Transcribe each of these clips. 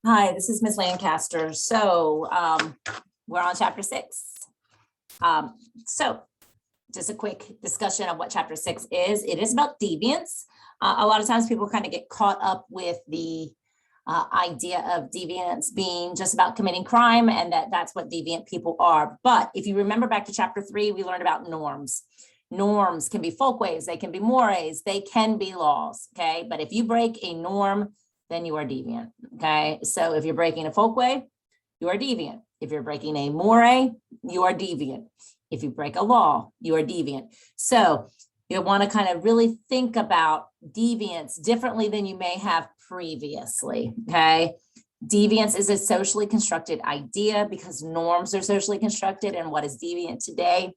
Hi, this is Ms. Lancaster. We're on chapter 6. So just a quick discussion of what chapter 6 is. It is about deviance. A lot of times people kind of get caught up with the idea of deviance being just about committing crime and that's what deviant people are. But if you remember back to chapter 3, we learned about norms. Norms can be folkways, they can be mores, they can be laws, okay? But if you break a norm, then you are deviant, okay? So if you're breaking a folkway, you are deviant. If you're breaking a more, you are deviant. If you break a law, you are deviant. So you want to kind of really think about deviance differently than you may have previously, okay? Deviance is a socially constructed idea because norms are socially constructed, and what is deviant today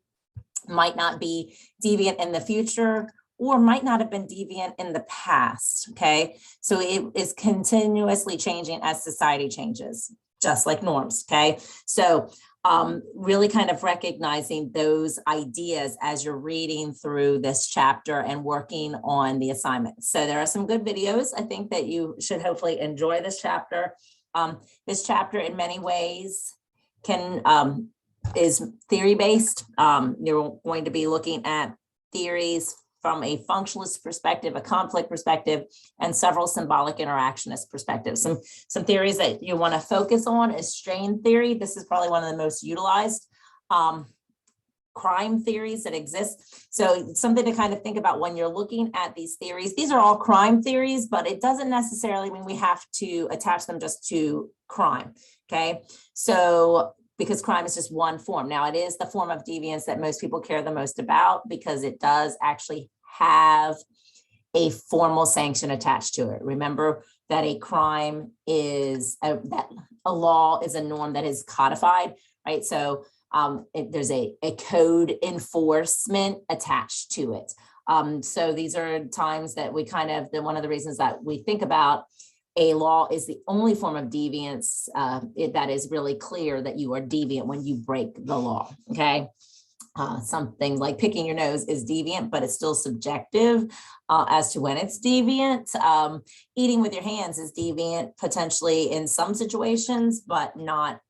might not be deviant in the future or might not have been deviant in the past, okay? So it is continuously changing as society changes, just like norms, okay? So really kind of recognizing those ideas as you're reading through this chapter and working on the assignment. So there are some good videos. I think that you should hopefully enjoy this chapter. This chapter in many ways is theory-based. You're going to be looking at theories from a functionalist perspective, a conflict perspective, and several symbolic interactionist perspectives. Some theories that you want to focus on is strain theory. This is probably one of the most utilized crime theories that exist. So something to kind of think about when you're looking at these theories. These are all crime theories, but it doesn't necessarily mean we have to attach them just to crime, okay? So because crime is just one form. Now, it is the form of deviance that most people care the most about because it does actually have a formal sanction attached to it. Remember that a crime is, that a law is a norm that is codified, right? So there's a code enforcement attached to it. So these are times that we one of the reasons that we think about a law is the only form of deviance that is really clear that you are deviant when you break the law, okay? Something like picking your nose is deviant, but it's still subjective as to when it's deviant. Eating with your hands is deviant potentially in some situations, but not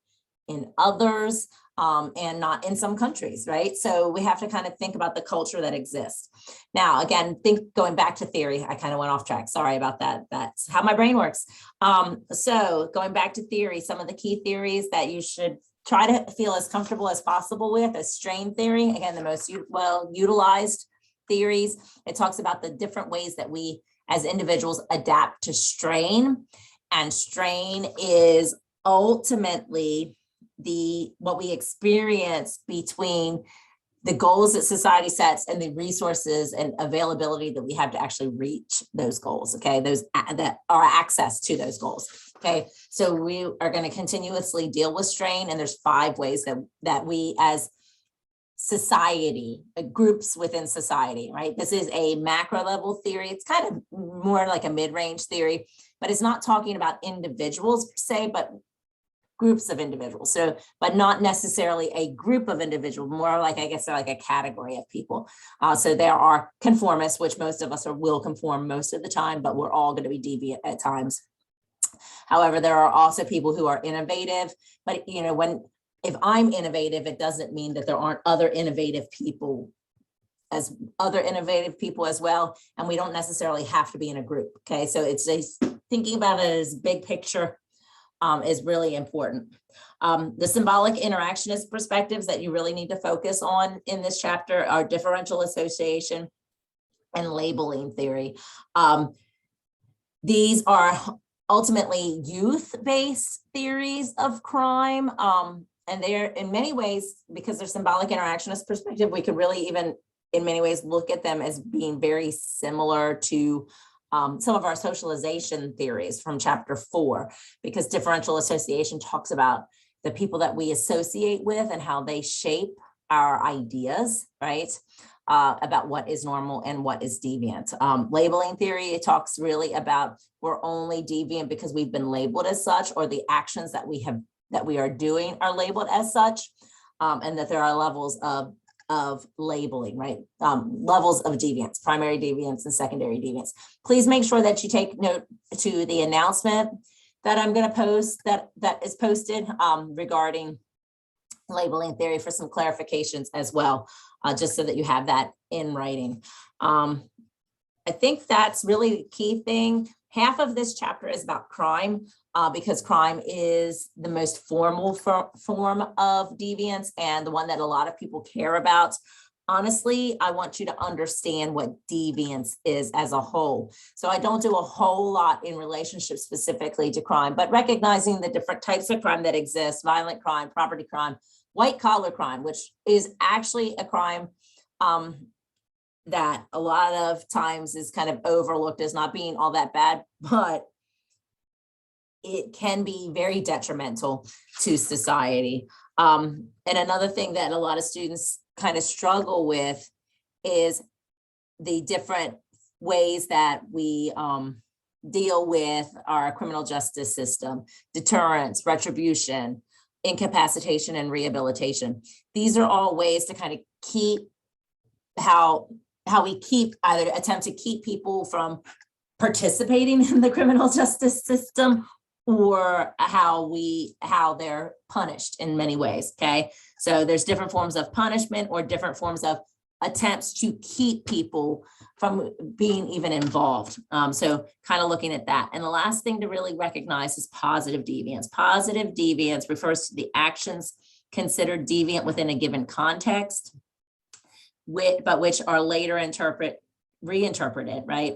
in others. And not in some countries, right? So we have to kind of think about the culture that exists. Now, again, going back to theory, I kind of went off track. Sorry about that. That's how my brain works. So going back to theory, some of the key theories that you should try to feel as comfortable as possible with is strain theory. Again, the most well utilized theories. It talks about the different ways that we as individuals adapt to strain. And strain is ultimately what we experience between the goals that society sets and the resources and availability that we have to actually reach those goals, okay? Those that are access to those goals, okay? So we are going to continuously deal with strain, and there's 5 ways that we as society, groups within society, right? This is a macro level theory. It's kind of more like a mid-range theory, but it's not talking about individuals per se, but groups of individuals. So, but not necessarily a group of individuals, more like, I guess, like a category of people. So there are conformists, which most of us will conform most of the time, but we're all going to be deviant at times. However, there are also people who are innovative, but if I'm innovative, it doesn't mean that there aren't other innovative people as well. And we don't necessarily have to be in a group. Okay. So it's thinking about it as big picture is really important. The symbolic interactionist perspectives that you really need to focus on in this chapter are differential association and labeling theory. These are ultimately youth-based theories of crime. And they're in many ways, because they're symbolic interactionist perspective, we could really even in many ways look at them as being very similar to some of our socialization theories from chapter 4, because differential association talks about the people that we associate with and how they shape our ideas, right? About what is normal and what is deviant. Labeling theory, it talks really about we're only deviant because we've been labeled as such, or the actions that we are doing are labeled as such, and that there are levels of labeling, right? Levels of deviance, primary deviance and secondary deviance. Please make sure that you take note to the announcement that I'm going to post that is posted regarding labeling theory for some clarifications as well, just so that you have that in writing. I think that's really the key thing. Half of this chapter is about crime, because crime is the most formal form of deviance and the one that a lot of people care about. Honestly, I want you to understand what deviance is as a whole. So I don't do a whole lot in relationship specifically to crime, but recognizing the different types of crime that exist: violent crime, property crime, white collar crime, which is actually a crime that a lot of times is kind of overlooked as not being all that bad, but it can be very detrimental to society. And another thing that a lot of students kind of struggle with is the different ways that we deal with our criminal justice system: deterrence, retribution, incapacitation, and rehabilitation. These are all ways to kind of keep how we keep, either attempt to keep people from participating in the criminal justice system, or how they're punished in many ways. Okay, so there's different forms of punishment or different forms of attempts to keep people from being even involved. So kind of looking at that. And the last thing to really recognize is positive deviance. Positive deviance refers to the actions considered deviant within a given context, but which are later reinterpreted, right,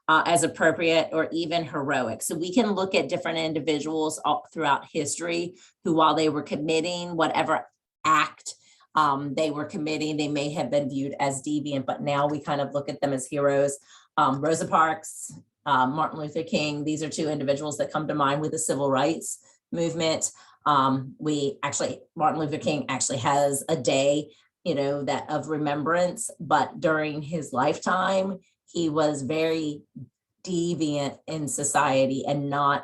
as appropriate or even heroic. So we can look at different individuals all throughout history who, while they were committing whatever act they were committing, they may have been viewed as deviant, but now we kind of look at them as heroes. Rosa Parks, Martin Luther King, these are two individuals that come to mind with the civil rights movement. Martin Luther King actually has a day, that of remembrance, but during his lifetime, he was very deviant in society and not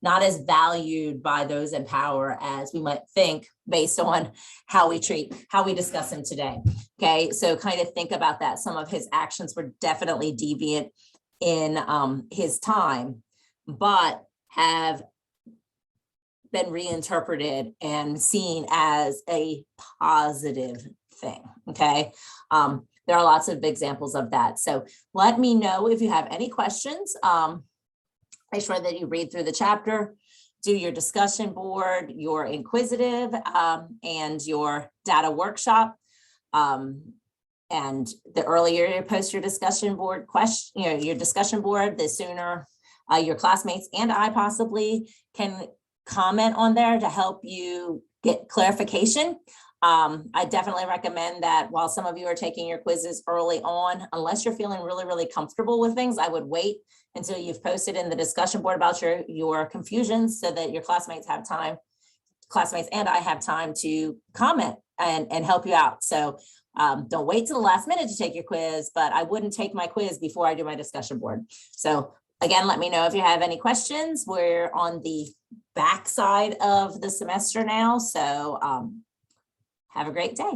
as valued by those in power as we might think, based on how we discuss him today. Okay, so kind of think about that. Some of his actions were definitely deviant in his time, but have been reinterpreted and seen as a positive thing. Okay, there are lots of examples of that. So let me know if you have any questions. Make sure that you read through the chapter, do your discussion board, your inquisitive, and your data workshop. And the earlier you post your discussion board your discussion board, the sooner your classmates and I possibly can comment on there to help you get clarification. I definitely recommend that while some of you are taking your quizzes early on, unless you're feeling really, really comfortable with things, I would wait until you've posted in the discussion board about your confusions, so that your classmates and I have time to comment and help you out. So don't wait till the last minute to take your quiz, but I wouldn't take my quiz before I do my discussion board. So again, let me know if you have any questions. We're on the back side of the semester now, so have a great day.